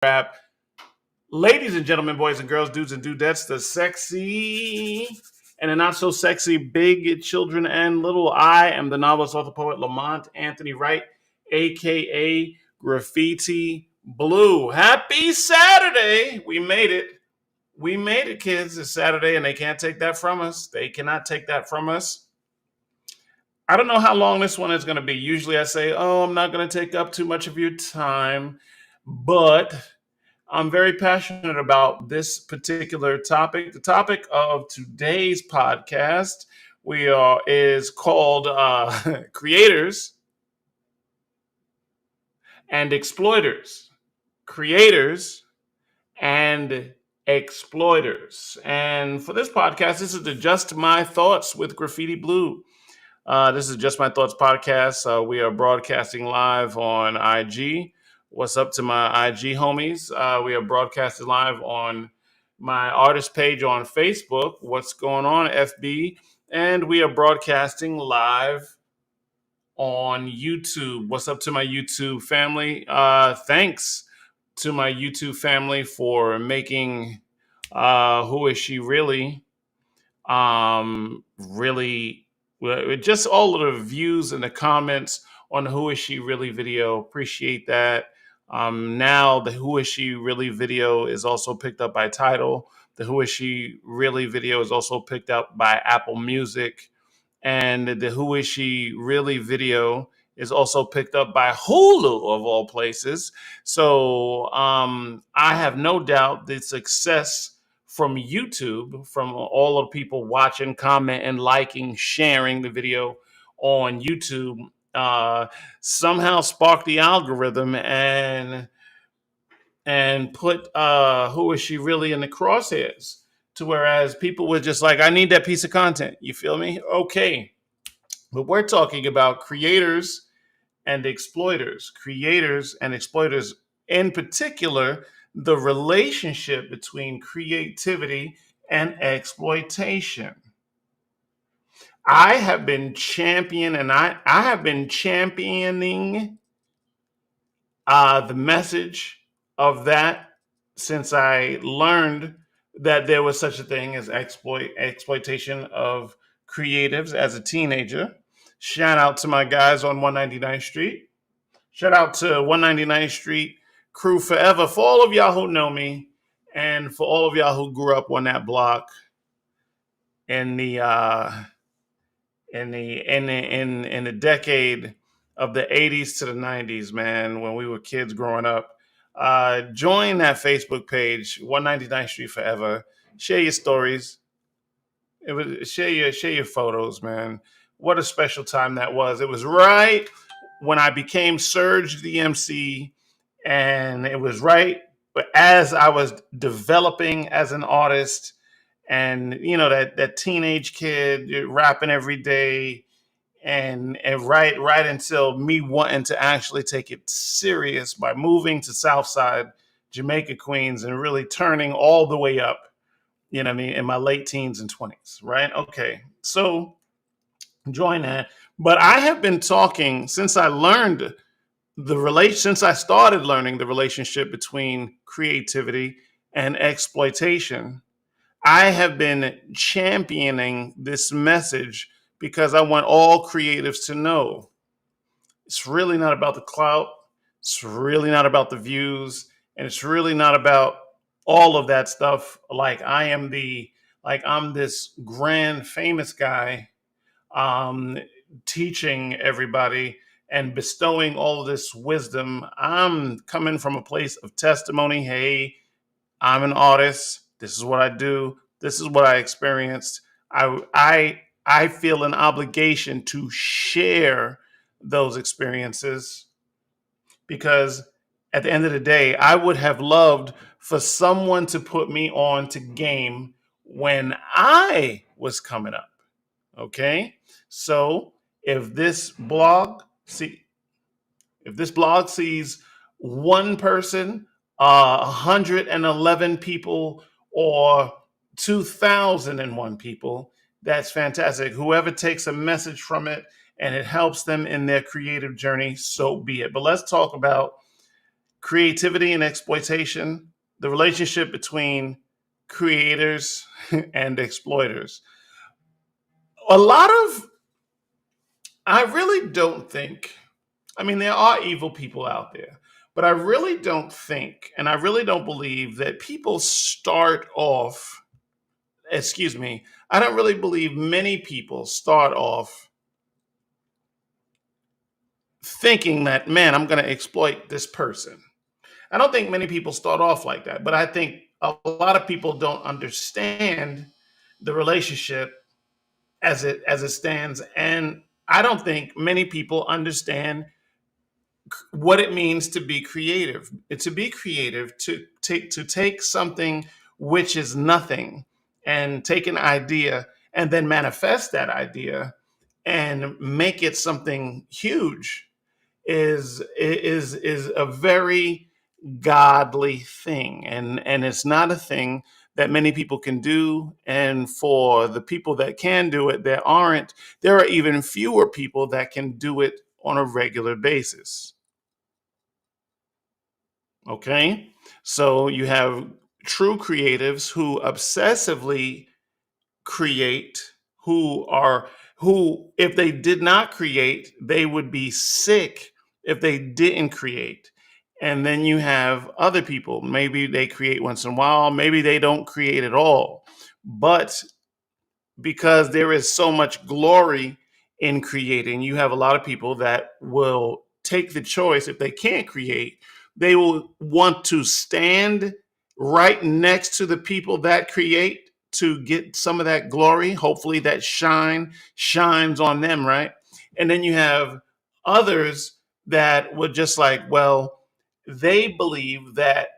rap. Ladies and gentlemen, boys and girls, dudes and dudettes, the sexy and the not so sexy big children and little. I am the novelist, author, poet Lamont Anthony Wright, aka Graffiti Blue. Happy Saturday! We made it. We made it, kids. It's Saturday, and they can't take that from us. They cannot take that from us. I don't know how long this one is going to be. Usually I say, oh, I'm not going to take up too much of your time, but I'm very passionate about this particular topic. The topic of today's podcast is called Creators and Exploiters. Creators and Exploiters. And for this podcast, this is the Just My Thoughts with Graffiti Blue. This is Just My Thoughts podcast. We are broadcasting live on IG. What's up to my IG homies? We are broadcasting live on my artist page on Facebook. What's going on, FB? And we are broadcasting live on YouTube. What's up to my YouTube family? Thanks to my YouTube family for making Who Is She Really? Really, just all of the views and the comments on the Who Is She Really video. Appreciate that. Now the Who Is She Really video is also picked up by Tidal. The Who Is She Really video is also picked up by Apple Music. And the Who Is She Really video is also picked up by Hulu, of all places. So I have no doubt the success from YouTube, from all of the people watching, commenting, liking, sharing the video on YouTube, somehow sparked the algorithm and put Who Is She Really in the crosshairs. To whereas people were just like, I need that piece of content. You feel me? Okay. But we're talking about creators and exploiters. Creators and exploiters, in particular, the relationship between creativity and exploitation. I have been I have been championing the message of that since I learned that there was such a thing as exploitation of creatives as a teenager. Shout out to my guys on 199th Street. Shout out to 199th Street crew forever. For all of y'all who know me, and for all of y'all who grew up on that block in the in the decade of the 80s to the 90s, man, when we were kids growing up. Join that Facebook page, 199th Street Forever. Share your stories. Share your photos, man. What a special time that was. It was right when I became Surge the MC, and it was right as I was developing as an artist, and that teenage kid rapping every day, and right until me wanting to actually take it serious by moving to Southside Jamaica, Queens, and really turning all the way up, you know what I mean, in my late teens and 20s, right? Okay, so join that. But I have been talking since I started learning the relationship between creativity and exploitation. I have been championing this message because I want all creatives to know it's really not about the clout. It's really not about the views. And it's really not about all of that stuff. Like I'm this grand famous guy teaching everybody and bestowing all this wisdom. I'm coming from a place of testimony. Hey, I'm an artist. This is what I do. This is what I experienced. I feel an obligation to share those experiences because at the end of the day, I would have loved for someone to put me on to game when I was coming up. Okay? So if this blog sees one person, 111 people, or 2,001 people, that's fantastic. Whoever takes a message from it and it helps them in their creative journey, so be it. But let's talk about creativity and exploitation, the relationship between creators and exploiters. A lot of, I really don't think, I mean, there are evil people out there, but I really don't think, and I really don't believe that people start off, excuse me, I don't really believe many people start off thinking that, man, I'm going to exploit this person. I don't think many people start off like that, but I think a lot of people don't understand the relationship as it stands, and I don't think many people understand what it means to be creative. To be creative, to take something which is nothing and take an idea and then manifest that idea and make it something huge is a very godly thing, and it's not a thing that many people can do. And for the people that can do it, there are even fewer people that can do it on a regular basis. Okay, so you have true creatives who obsessively create, who are, who if they did not create, they would be sick if they didn't create. And then you have other people, maybe they create once in a while, maybe they don't create at all, but because there is so much glory in creating, you have a lot of people that will take the choice. If they can't create, they will want to stand right next to the people that create to get some of that glory. Hopefully, that shines on them, right? And then you have others that would just like, well, they believe that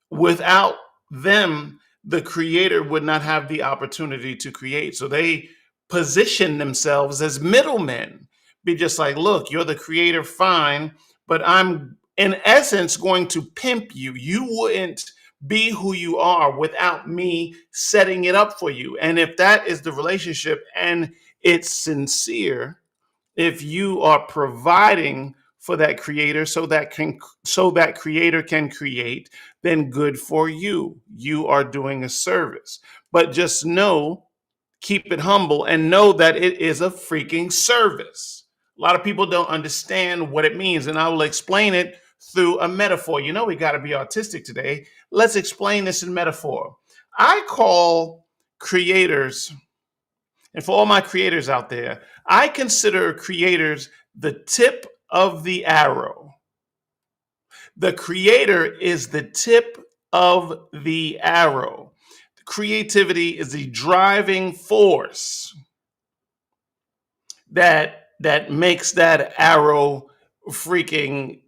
without them, the creator would not have the opportunity to create. So they position themselves as middlemen. Be just like, look, you're the creator, fine, but I'm in essence going to pimp you. You wouldn't be who you are without me setting it up for you. And if that is the relationship and it's sincere, if you are providing for that creator so that creator can create, then good for you. You are doing a service. But just know, keep it humble and know that it is a freaking service. A lot of people don't understand what it means, and I will explain it through a metaphor. You know, we got to be artistic today. Let's explain this in metaphor. I call creators, and for all my creators out there, I consider creators the tip of the arrow. The creator is the tip of the arrow. Creativity is the driving force that makes that arrow freaking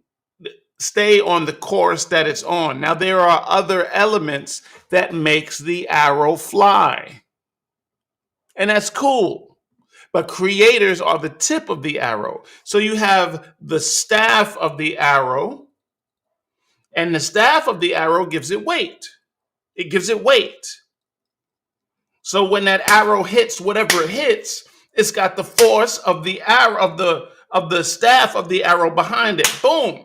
stay on the course that it's on. Now there are other elements that makes the arrow fly. And that's cool. But creators are the tip of the arrow. So you have the staff of the arrow, and the staff of the arrow gives it weight. It gives it weight. So when that arrow hits whatever it hits, it's got the force of the arrow of the staff of the arrow behind it. Boom.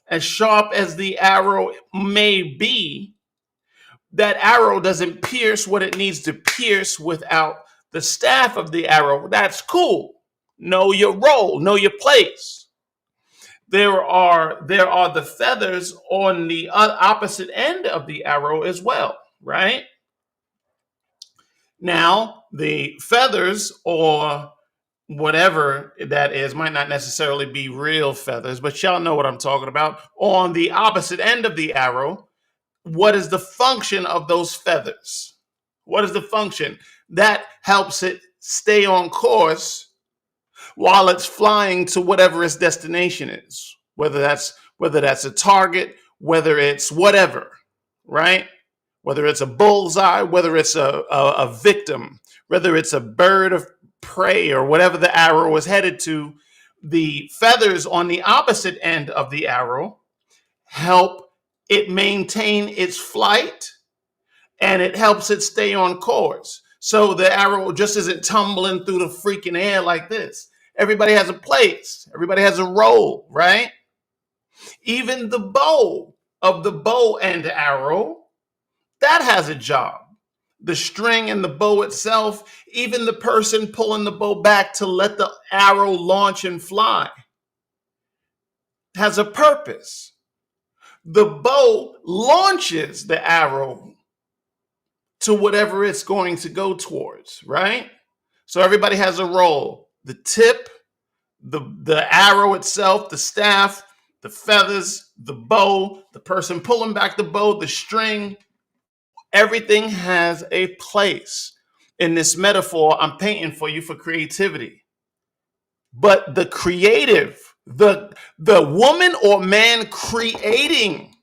As sharp as the arrow may be, that arrow doesn't pierce what it needs to pierce without the staff of the arrow. That's cool. Know your role, know your place. There are the feathers on the opposite end of the arrow as well, right? Now, the feathers or whatever that is might not necessarily be real feathers, but y'all know what I'm talking about. On the opposite end of the arrow, what is the function of those feathers? What is the function? That helps it stay on course while it's flying to whatever its destination is. Whether that's a target, whether it's whatever, right? Whether it's a bullseye, whether it's a victim, whether it's a bird of prey or whatever the arrow is headed to, the feathers on the opposite end of the arrow help it maintain its flight, and it helps it stay on course. So the arrow just isn't tumbling through the freaking air like this. Everybody has a place, everybody has a role, right? Even the bow of the bow and arrow, that has a job. The string and the bow itself, even the person pulling the bow back to let the arrow launch and fly, has a purpose. The bow launches the arrow to whatever it's going to go towards, right? So everybody has a role. The tip, the arrow itself, the staff, the feathers, the bow, the person pulling back the bow, the string, everything has a place in this metaphor I'm painting for you for creativity. But the creative, the woman or man creating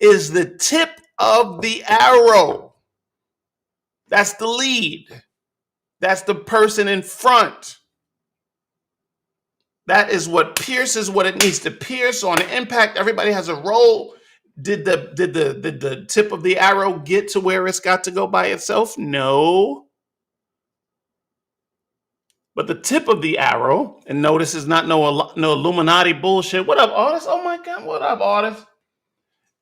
is the tip of the arrow. That's the lead. That's the person in front. That is what pierces what it needs to pierce on impact. Everybody has a role. Did the tip of the arrow get to where it's got to go by itself? No. But the tip of the arrow, and notice is not no Illuminati bullshit. What up, artist? Oh my God, what up, artist?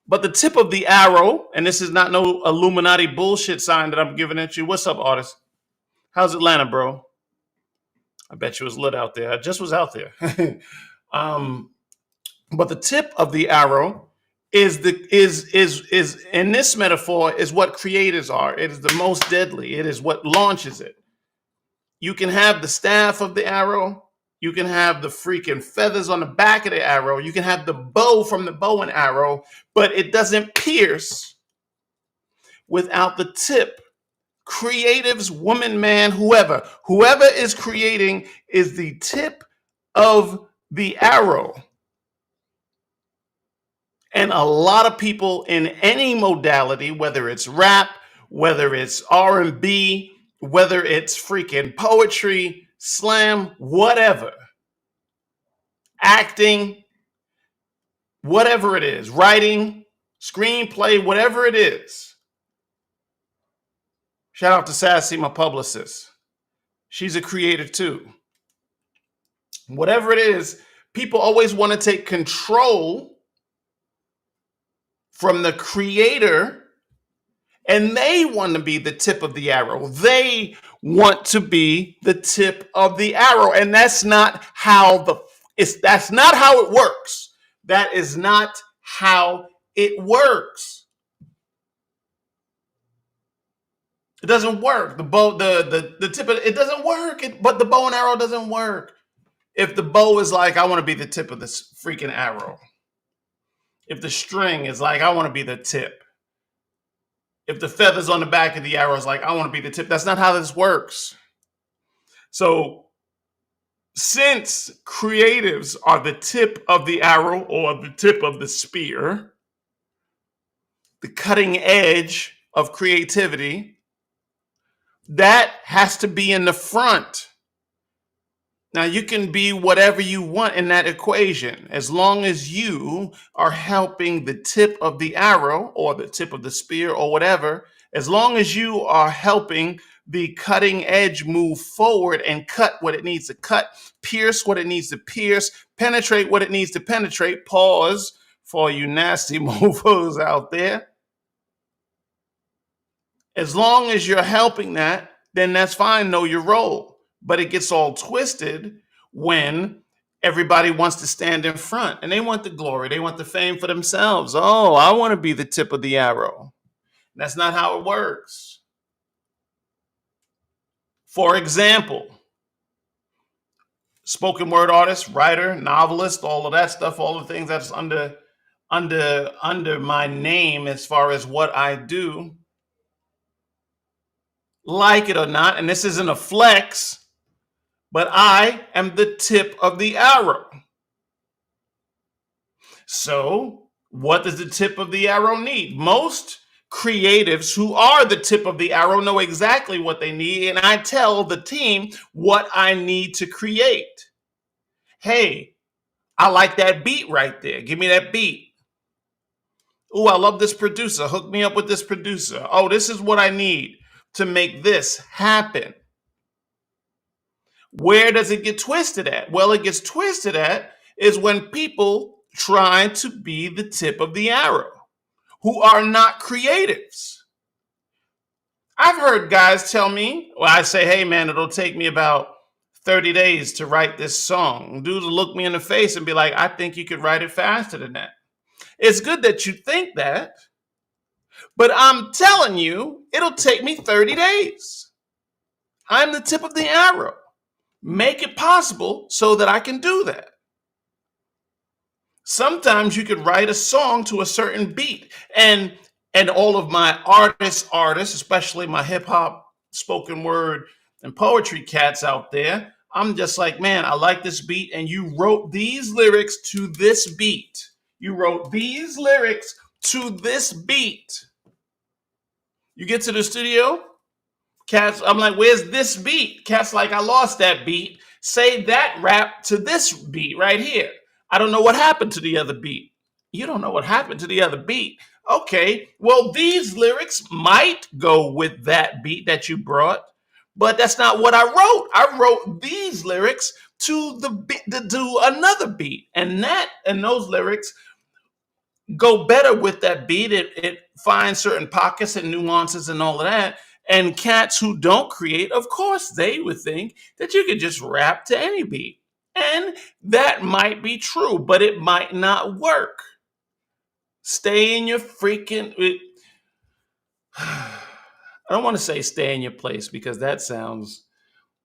But the tip of the arrow, and this is not no Illuminati bullshit sign that I'm giving at you. What's up, artist? How's Atlanta, bro? I bet you was lit out there. I just was out there. But the tip of the arrow is in this metaphor is what creators are. It is the most deadly. It is what launches it. You can have the staff of the arrow. You can have the freaking feathers on the back of the arrow. You can have the bow from the bow and arrow, but it doesn't pierce without the tip. Creatives, woman, man, whoever is creating is the tip of the arrow. And a lot of people in any modality, whether it's rap, whether it's R&B, whether it's freaking poetry, slam, whatever, acting, whatever it is, writing, screenplay, whatever it is. Shout out to Sassy, my publicist. She's a creator too. Whatever it is, people always want to take control from the creator, and they want to be the tip of the arrow. They want to be the tip of the arrow, and that's not how that's not how it works. That is not how it works. It doesn't work. The bow, the tip of it doesn't work. But the bow and arrow doesn't work. If the bow is like, I want to be the tip of this freaking arrow. If the string is like, I want to be the tip. If the feathers on the back of the arrow is like, I want to be the tip. That's not how this works. So since creatives are the tip of the arrow or the tip of the spear, the cutting edge of creativity, that has to be in the front. Now, you can be whatever you want in that equation, as long as you are helping the tip of the arrow or the tip of the spear or whatever, as long as you are helping the cutting edge move forward and cut what it needs to cut, pierce what it needs to pierce, penetrate what it needs to penetrate, pause for you nasty mofos out there. As long as you're helping that, then that's fine, know your role. But it gets all twisted when everybody wants to stand in front and they want the glory. They want the fame for themselves. Oh, I want to be the tip of the arrow. That's not how it works. For example, spoken word artist, writer, novelist, all of that stuff, all the things that's under my name as far as what I do. Like it or not, and this isn't a flex, but I am the tip of the arrow. So, what does the tip of the arrow need? Most creatives who are the tip of the arrow know exactly what they need, and I tell the team what I need to create. Hey, I like that beat right there. Give me that beat. Oh, I love this producer. Hook me up with this producer. Oh, this is what I need to make this happen. Where does it get twisted at? Well, it gets twisted at is when people trying to be the tip of the arrow, who are not creatives. I've heard guys tell me, well, I say, hey man, it'll take me about 30 days to write this song. Dudes will look me in the face and be like, I think you could write it faster than that. It's good that you think that, but I'm telling you, it'll take me 30 days. I'm the tip of the arrow. Make it possible so that I can do that. Sometimes you could write a song to a certain beat, and all of my artists, especially my hip hop, spoken word, and poetry cats out there, I'm just like, man, I like this beat, and you wrote these lyrics to this beat. You wrote these lyrics to this beat. You get to the studio, cats, I'm like, where's this beat? Cat's like, I lost that beat. Say that rap to this beat right here. I don't know what happened to the other beat. You don't know what happened to the other beat. Okay, well, these lyrics might go with that beat that you brought, but that's not what I wrote. I wrote these lyrics to the beat, to do another beat, and those lyrics go better with that beat. It finds certain pockets and nuances and all of that. And cats who don't create, of course, they would think that you could just rap to any beat. And that might be true, but it might not work. Stay in your freaking. I don't want to say stay in your place because that sounds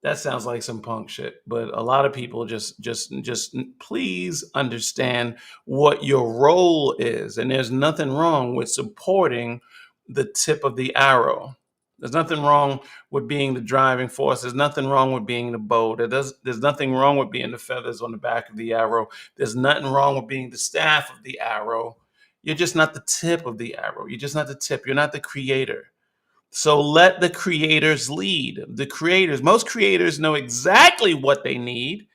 like some punk shit. But a lot of people just please understand what your role is, and there's nothing wrong with supporting the tip of the arrow. There's nothing wrong with being the driving force. There's nothing wrong with being the bow. There's nothing wrong with being the feathers on the back of the arrow. There's nothing wrong with being the staff of the arrow. You're just not the tip of the arrow. You're just not the tip. You're not the creator. So let the creators lead. The creators, most creators know exactly what they need,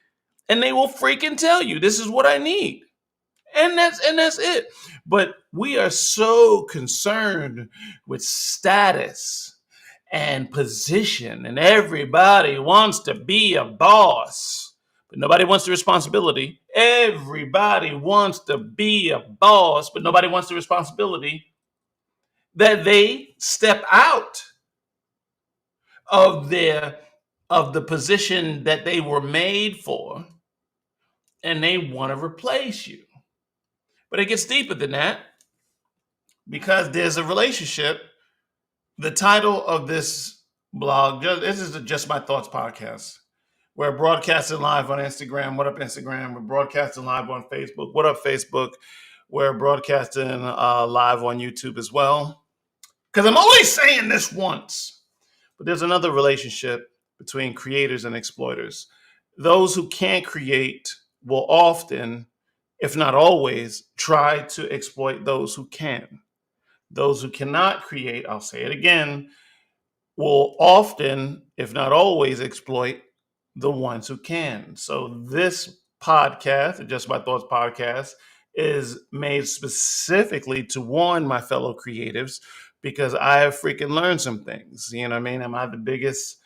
and they will freaking tell you, this is what I need. And that's it. But we are so concerned with status and position, and everybody wants to be a boss, but nobody wants the responsibility. Everybody wants to be a boss, but nobody wants the responsibility that they step out of the position that they were made for, and they want to replace you. But it gets deeper than that, because there's a relationship. The title of this blog, this is Just My Thoughts podcast. We're broadcasting live on Instagram. What up, Instagram? We're broadcasting live on Facebook. What up, Facebook? We're broadcasting live on YouTube as well. Because I'm only saying this once. But there's another relationship between creators and exploiters. Those who can't create will often, if not always, try to exploit those who can. Those who cannot create, I'll say it again, will often, if not always, exploit the ones who can. So this podcast, the Just My Thoughts podcast, is made specifically to warn my fellow creatives, because I have freaking learned some things. You know what I mean? Am I the biggest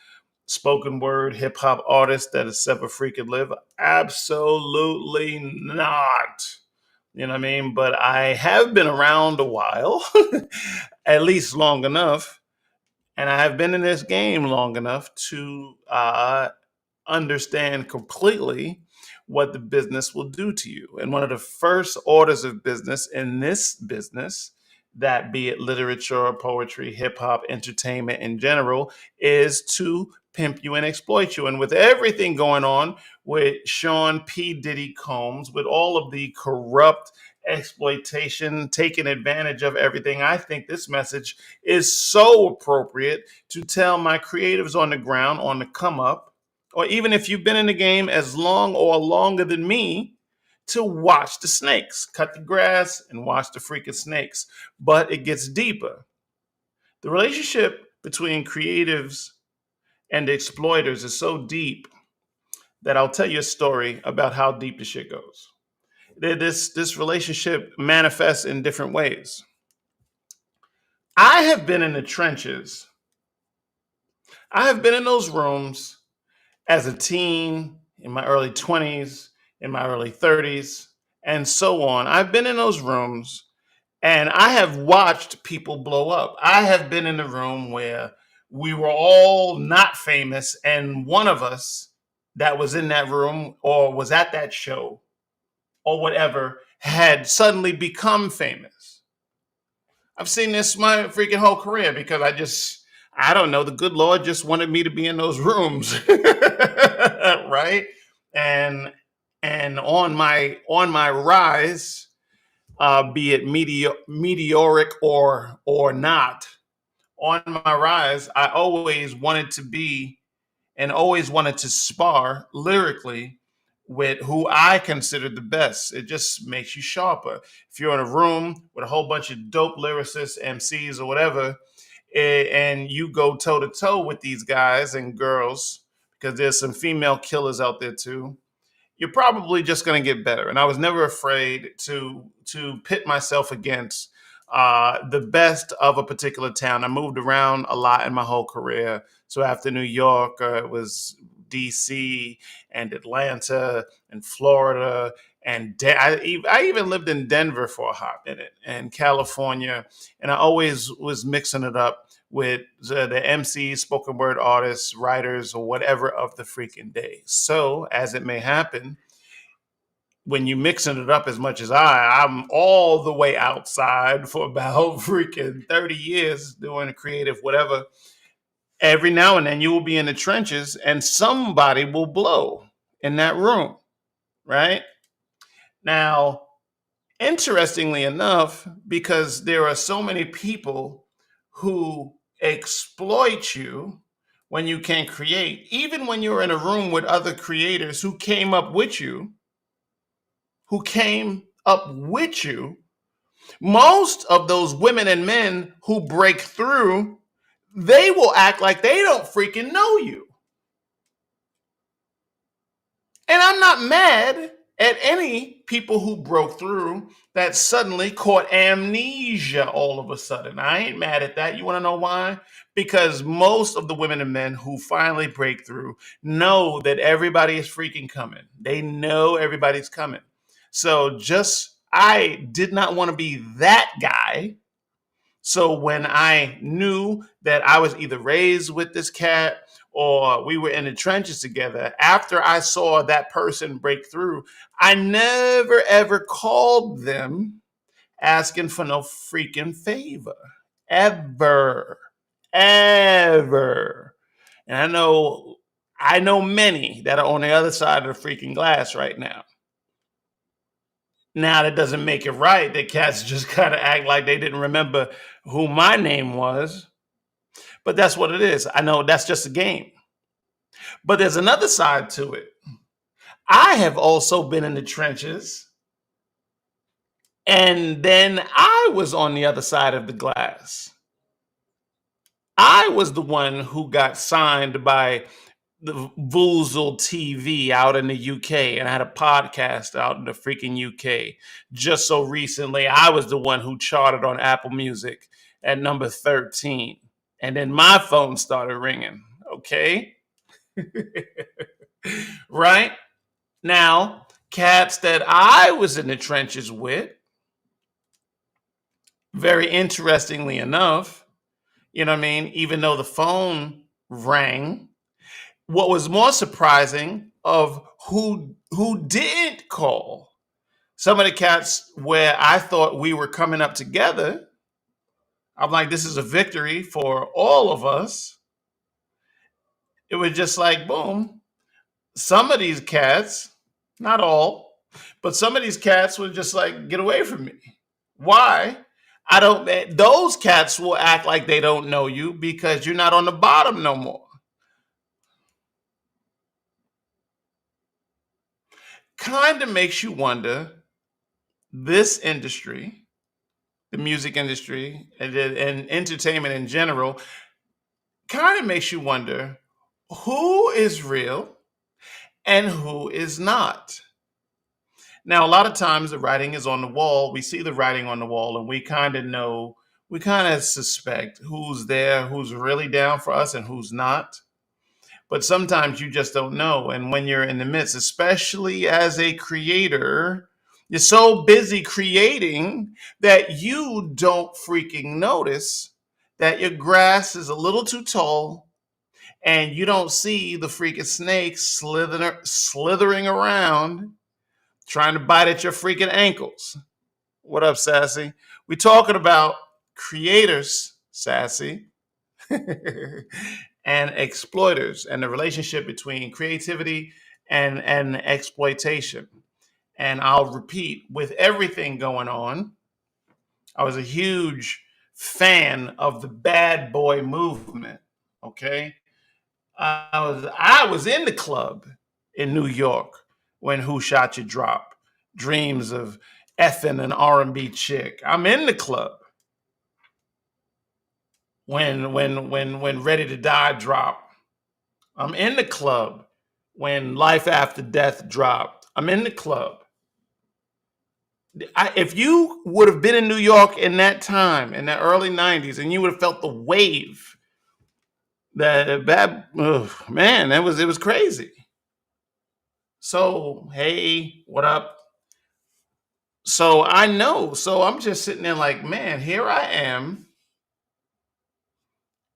spoken word hip hop artist that has ever freaking lived? Absolutely not. You know what I mean? But I have been around a while, at least long enough, and I have been in this game long enough to understand completely what the business will do to you. And one of the first orders of business in this business, that be it literature, poetry, hip hop, entertainment in general, is to pimp you and exploit you. And with everything going on with Sean P. Diddy Combs, with all of the corrupt exploitation, taking advantage of everything, I think this message is so appropriate to tell my creatives on the ground, on the come up, or even if you've been in the game as long or longer than me, to watch the snakes. Cut the grass and watch the freaking snakes. But it gets deeper. The relationship between creatives and exploiters is so deep that I'll tell you a story about how deep the shit goes. This relationship manifests in different ways. I have been in the trenches. I have been in those rooms as a teen, in my early 20s, in my early 30s, and so on. I've been in those rooms and I have watched people blow up. I have been in the room where we were all not famous, and one of us that was in that room or was at that show or whatever had suddenly become famous. I've seen this my freaking whole career because I don't know, the good Lord just wanted me to be in those rooms. Right? And on my rise, be it meteoric or not, on my rise, I always wanted to be and always wanted to spar lyrically with who I considered the best. It just makes you sharper. If you're in a room with a whole bunch of dope lyricists, MCs, or whatever, and you go toe to toe with these guys and girls, because there's some female killers out there too, you're probably just going to get better. And I was never afraid to pit myself against the best of a particular town. I moved around a lot in my whole career. So after New York, it was DC and Atlanta and Florida. And I even lived in Denver for a hot minute and California. And I always was mixing it up with the MCs, spoken word artists, writers, or whatever of the freaking day. So, as it may happen, when you mixing it up as much as I'm all the way outside for about freaking 30 years doing creative whatever. Every now and then you will be in the trenches and somebody will blow in that room, right? Now, interestingly enough, because there are so many people who exploit you when you can't create, even when you're in a room with other creators who came up with you, most of those women and men who break through, they will act like they don't freaking know you. And I'm not mad at any people who broke through that suddenly caught amnesia all of a sudden. I ain't mad at that. You want to know why? Because most of the women and men who finally break through know that everybody is freaking coming. They know everybody's coming. So I did not want to be that guy. So when I knew that I was either raised with this cat or we were in the trenches together, after I saw that person break through, I never ever called them asking for no freaking favor. Ever. Ever. And I know many that are on the other side of the freaking glass right now. Now that doesn't make it right that cats just kind of act like they didn't remember who my name was. But that's what it is. I know that's just a game. But there's another side to it. I have also been in the trenches, and then I was on the other side of the glass. I was the one who got signed by the Voozle TV out in the UK, and I had a podcast out in the freaking UK. Just so recently, I was the one who charted on Apple Music at number 13. And then my phone started ringing. Okay. Right? Now, cats that I was in the trenches with, very interestingly enough, you know what I mean? Even though the phone rang, what was more surprising of who didn't call, some of the cats where I thought we were coming up together, I'm like, this is a victory for all of us. It was just like, boom. Some of these cats, not all, but some of these cats were just like, get away from me. Why? I don't, those cats will act like they don't know you because you're not on the bottom no more. Kind of makes you wonder, this industry, the music industry, and entertainment in general, kind of makes you wonder who is real and who is not. Now, a lot of times the writing is on the wall. We see the writing on the wall and we kind of know, we kind of suspect who's there, who's really down for us and who's not. But sometimes you just don't know. And when you're in the midst, especially as a creator, You're so busy creating that you don't freaking notice that your grass is a little too tall and you don't see the freaking snake slithering around trying to bite at your freaking ankles. What up, Sassy? We talking about creators, Sassy, and exploiters, and the relationship between creativity and exploitation. And I'll repeat, with everything going on, I was a huge fan of the bad boy movement. Okay, I was in the club in New York when Who Shot You Drop. Dreams of effing an R&B chick. I'm in the club when Ready to Die drop. I'm in the club when Life After Death dropped. I'm in the club. If you would have been in New York in that time, in the early '90s, and you would have felt the wave, that man, it was crazy. So hey, what up? So I know. So I'm just sitting there like, man, here I am,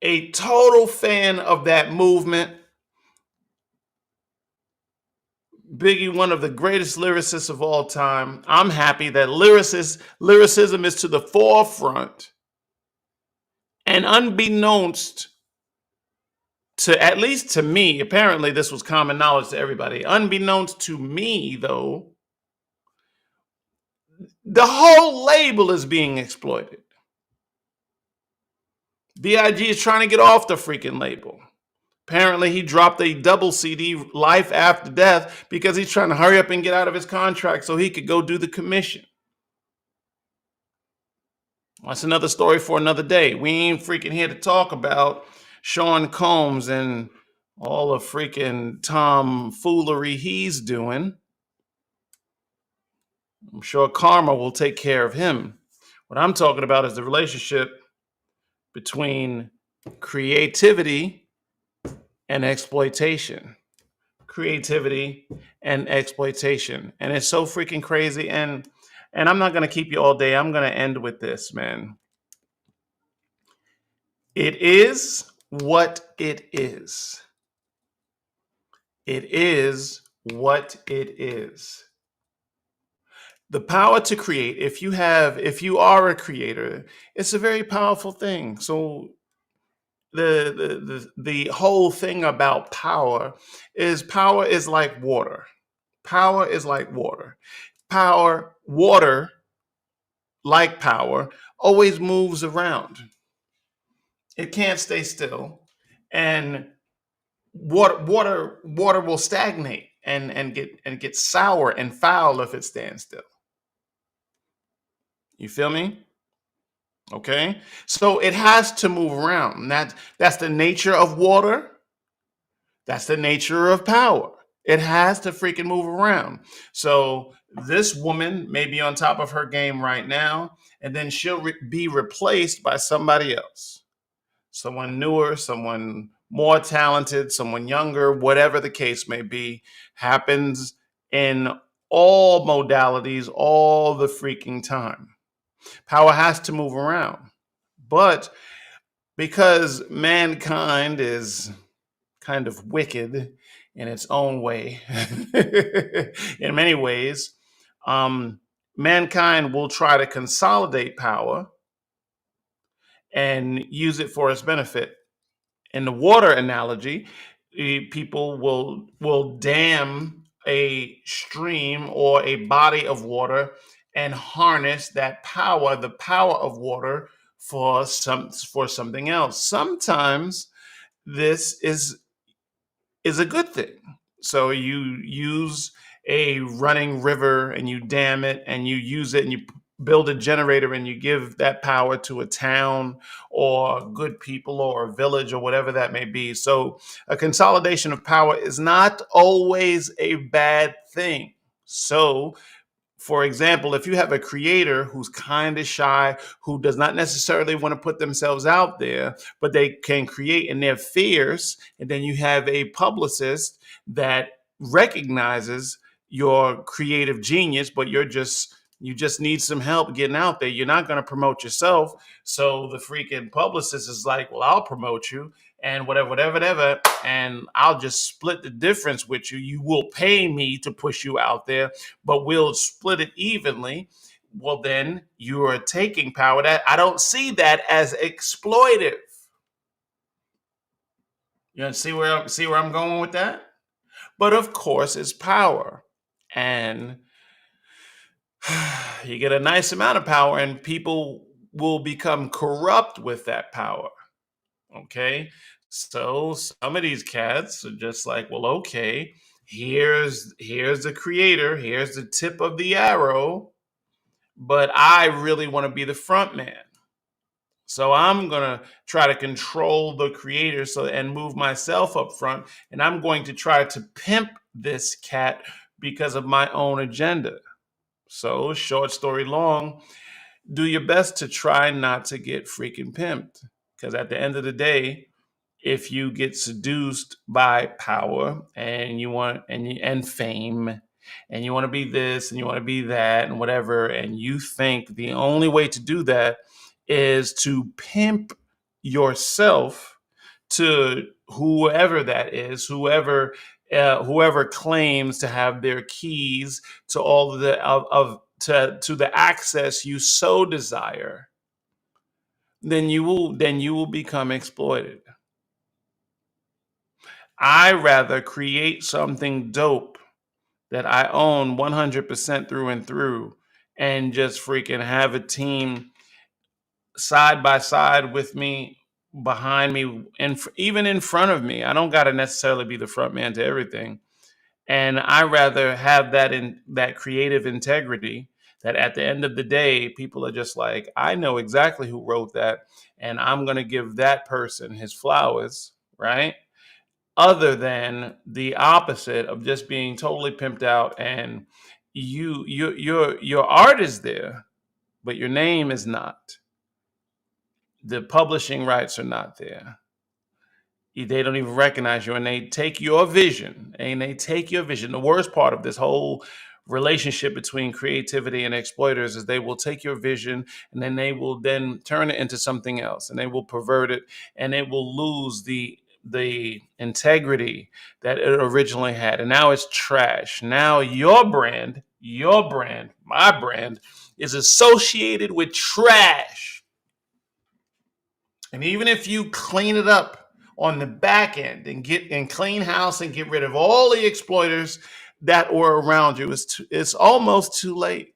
a total fan of that movement. Biggie, one of the greatest lyricists of all time. I'm happy that lyricism is to the forefront. And unbeknownst to, at least to me, apparently this was common knowledge to everybody. Unbeknownst to me, though, the whole label is being exploited. B.I.G. is trying to get off the freaking label. Apparently, he dropped a double CD, Life After Death, because he's trying to hurry up and get out of his contract so he could go do the commission. That's another story for another day. We ain't freaking here to talk about Sean Combs and all the freaking tomfoolery he's doing. I'm sure karma will take care of him. What I'm talking about is the relationship between creativity and exploitation. Creativity and exploitation. And it's so freaking crazy. And I'm not going to keep you all day. I'm going to end with this, man. It is what it is. It is what it is. The power to create, if you are a creator, it's a very powerful thing. So the whole thing about power is like water. Power is like water. Water, like power, always moves around. It can't stay still. And water will stagnate and get sour and foul if it stands still. You feel me? Okay. So it has to move around. That's the nature of water. That's the nature of power. It has to freaking move around. So this woman may be on top of her game right now, and then she'll be replaced by somebody else. Someone newer, someone more talented, someone younger, whatever the case may be, happens in all modalities all the freaking time. Power has to move around. But because mankind is kind of wicked in its own way, in many ways, mankind will try to consolidate power and use it for its benefit. In the water analogy, people will dam a stream or a body of water and harness that power, the power of water, for something else. Sometimes this is a good thing. So you use a running river and you dam it and you use it and you build a generator and you give that power to a town or good people or a village or whatever that may be. So a consolidation of power is not always a bad thing. So for example, if you have a creator who's kind of shy, who does not necessarily want to put themselves out there, but they can create and they're fierce, and then you have a publicist that recognizes your creative genius, but you just need some help getting out there. You're not going to promote yourself. So the freaking publicist is like, well, I'll promote you and whatever, and I'll just split the difference with you. You will pay me to push you out there, but we'll split it evenly. Well, then you are taking power. That I don't see that as exploitive. You see where I'm going with that? But of course, it's power. And you get a nice amount of power, and people will become corrupt with that power. Okay. So some of these cats are just like, well, okay, here's the creator, here's the tip of the arrow, but I really want to be the front man. So I'm gonna try to control the creator and move myself up front, and I'm going to try to pimp this cat because of my own agenda. So, short story long, do your best to try not to get freaking pimped. Because at the end of the day, if you get seduced by power and you want and fame and you want to be this and you want to be that and whatever, and you think the only way to do that is to pimp yourself to whoever that is, whoever claims to have their keys to all of the to the access you so desire, then you will become exploited. I rather create something dope that I own 100% through and through, and just freaking have a team side by side with me, behind me, and even in front of me. I don't got to necessarily be the front man to everything. And I rather have that creative integrity that at the end of the day, people are just like, I know exactly who wrote that, and I'm going to give that person his flowers, right? Other than the opposite of just being totally pimped out, and your art is there, but your name is not. The publishing rights are not there. They don't even recognize you, and they take your vision, the worst part of this whole relationship between creativity and exploiters is they will take your vision, and then they will then turn it into something else, and they will pervert it, and it will lose the integrity that it originally had, and now it's trash. Now my brand is associated with trash. And even if you clean it up on the back end and clean house and get rid of all the exploiters that were around you, it's almost too late.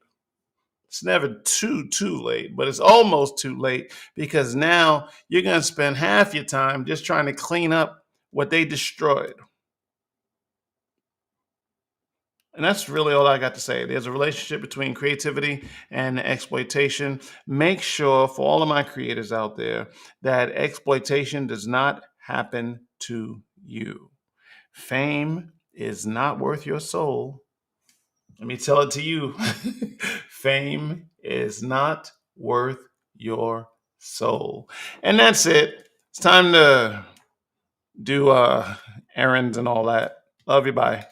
It's never too late, but it's almost too late, because now you're going to spend half your time just trying to clean up what they destroyed. And that's really all I got to say. There's a relationship between creativity and exploitation. Make sure, for all of my creators out there, that exploitation does not happen to you. Fame is not worth your soul. Let me tell it to you. Fame is not worth your soul. And that's it. It's time to do errands and all that. Love you. Bye.